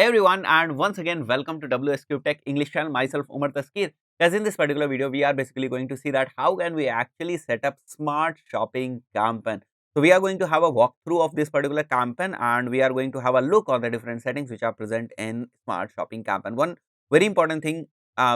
Hey everyone, and once again welcome to WSQ Tech English channel. Myself Umar Taskir. Guys, in this particular video, we are basically going to see that how can we actually set up smart shopping campaign. So we are going to have a walkthrough of this particular campaign, and we are going to have a look on the different settings which are present in smart shopping campaign. One very important thing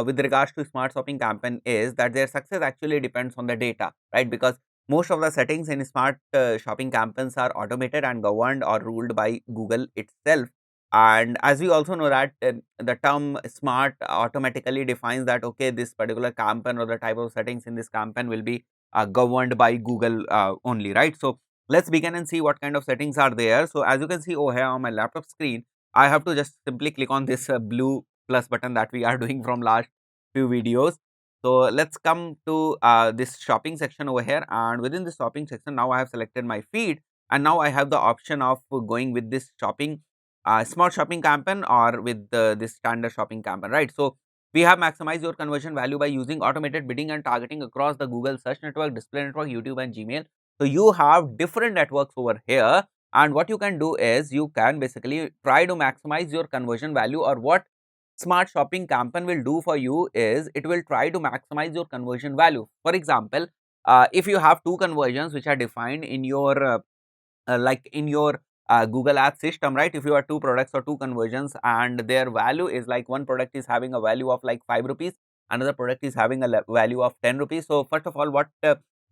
with regards to smart shopping campaign is that their success actually depends on the data, right? Because most of the settings in smart shopping campaigns are automated and governed or ruled by Google itself, and as we also know that the term smart automatically defines that okay, this particular campaign or the type of settings in this campaign will be governed by Google only, right? So let's begin and see what kind of settings are there. So as you can see over here on my laptop screen, I have to just simply click on this blue plus button that we are doing from last few videos. So let's come to this shopping section over here, and within the shopping section now I have selected my feed, and now I have the option of going with this shopping smart shopping campaign or with this standard shopping campaign, right? So we have maximized your conversion value by using automated bidding and targeting across the Google search network, display network, YouTube and Gmail. So you have different networks over here, and what you can do is you can basically try to maximize your conversion value, or what smart shopping campaign will do for you is it will try to maximize your conversion value. For example, if you have two conversions which are defined in your like in your Google Ads system, right? If you have two products or two conversions and their value is like one product is having a value of like 5 rupees, another product is having a value of 10 rupees. So first of all, what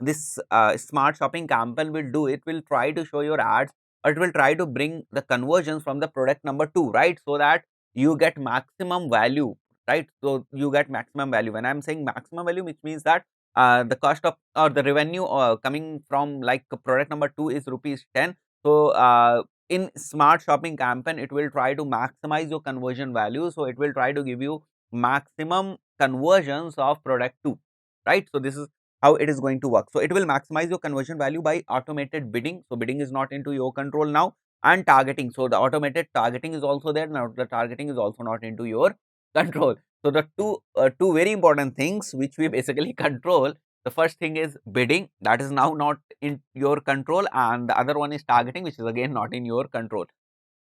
this smart shopping campaign will do, it will try to show your ads, or it will try to bring the conversions from the product number 2, right? So that you get maximum value, right? So you get maximum value. When I'm saying maximum value, which means that the cost of or the revenue coming from like product number 2 is rupees 10. So in smart shopping campaign, it will try to maximize your conversion value, so it will try to give you maximum conversions of product 2, right? So this is how it is going to work. So it will maximize your conversion value by automated bidding. So bidding is not into your control now, and targeting. So the automated targeting is also there now. The targeting is also not into your control. So the two very important things which we basically control, the first thing is bidding, that is now not in your control, and the other one is targeting, which is again not in your control.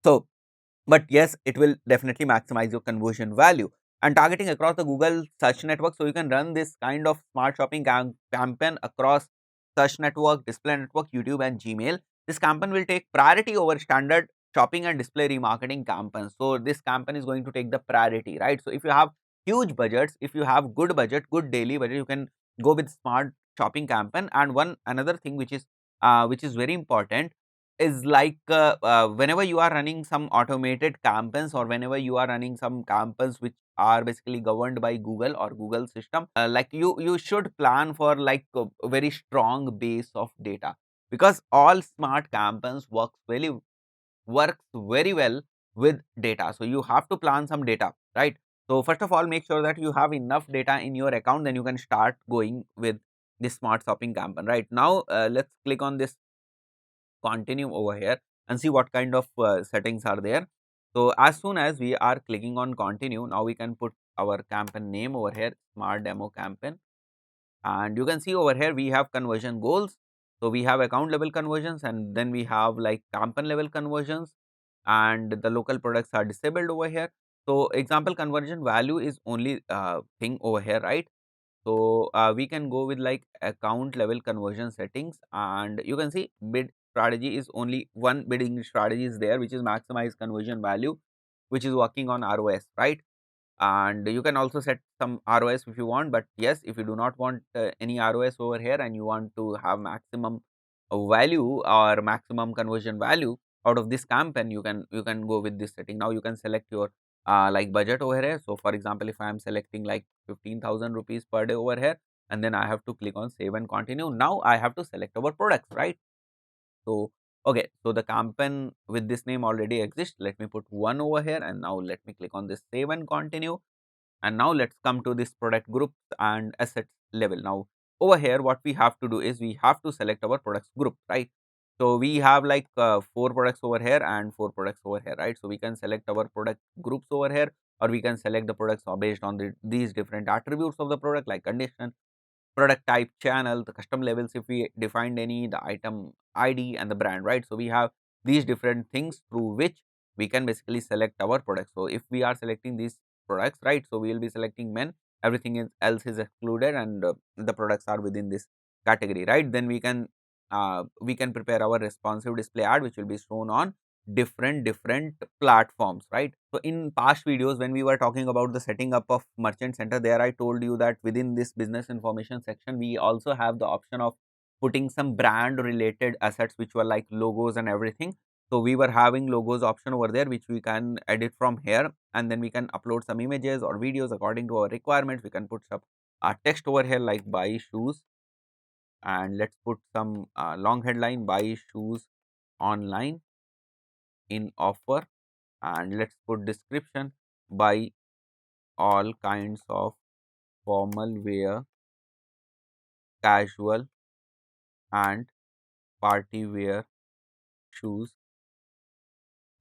So but yes, it will definitely maximize your conversion value. And targeting across the Google search network, so you can run this kind of smart shopping campaign across search network, display network, YouTube and Gmail. This campaign will take priority over standard shopping and display remarketing campaigns. So this campaign is going to take the priority, right? So if you have huge budgets, if you have good budget, good daily budget, you can go with smart shopping campaign. And one another thing which is very important is like whenever you are running some automated campaigns, or whenever you are running some campaigns which are basically governed by Google or Google system, like you should plan for like a very strong base of data, because all smart campaigns works very well with data. So you have to plan some data, right? So first of all, make sure that you have enough data in your account, then you can start going with this smart shopping campaign. Right now, let's click on this continue over here and see what kind of settings are there. So as soon as we are clicking on continue, now we can put our campaign name over here, smart demo campaign, and you can see over here we have conversion goals. So we have account level conversions, and then we have like campaign level conversions, and the local products are disabled over here. So example conversion value is only thing over here, right? So we can go with like account level conversion settings, and you can see bid strategy is only one bidding strategy is there, which is maximize conversion value, which is working on ROS, right? And you can also set some ROS if you want, but yes, if you do not want any ROS over here and you want to have maximum value or maximum conversion value out of this campaign, you can go with this setting. Now you can select your like budget over here. So for example, if I am selecting like 15,000 rupees per day over here, and then I have to click on save and continue. Now I have to select our products, right? So okay, so the campaign with this name already exists. Let me put one over here, and now let me click on this save and continue. And now let's come to this product groups and assets level. Now over here, what we have to do is we have to select our products group, right? So we have like 4 products over here and 4 products over here, right? So we can select our product groups over here, or we can select the products based on these different attributes of the product, like condition, product type, channel, the custom labels if we defined any, the item ID and the brand, right? So we have these different things through which we can basically select our products. So if we are selecting these products, right, so we will be selecting men, everything else is excluded, and the products are within this category, right. Then we can prepare our responsive display ad, which will be shown on different platforms, right. So in past videos when we were talking about the setting up of merchant center, there I told you that within this business information section we also have the option of putting some brand related assets, which were like logos and everything. So we were having logos option over there, which we can edit from here, and then we can upload some images or videos according to our requirements. We can put some text over here like buy shoes, and let's put some long headline, buy shoes online in offer, and let's put description, buy all kinds of formal wear, casual and party wear shoes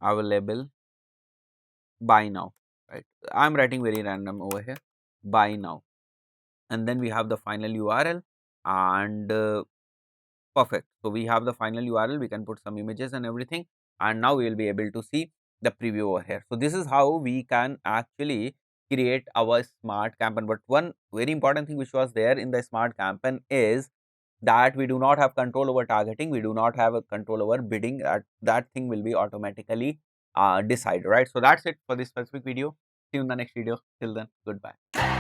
available, buy now, right. I'm writing very random over here, buy now, and then we have the final URL, and perfect. So we have the final URL, we can put some images and everything, and now we will be able to see the preview over here. So this is how we can actually create our smart campaign. But one very important thing which was there in the smart campaign is that we do not have control over targeting, we do not have a control over bidding. That thing will be automatically decided, right. So that's it for this specific video. See you in the next video. Till then, goodbye.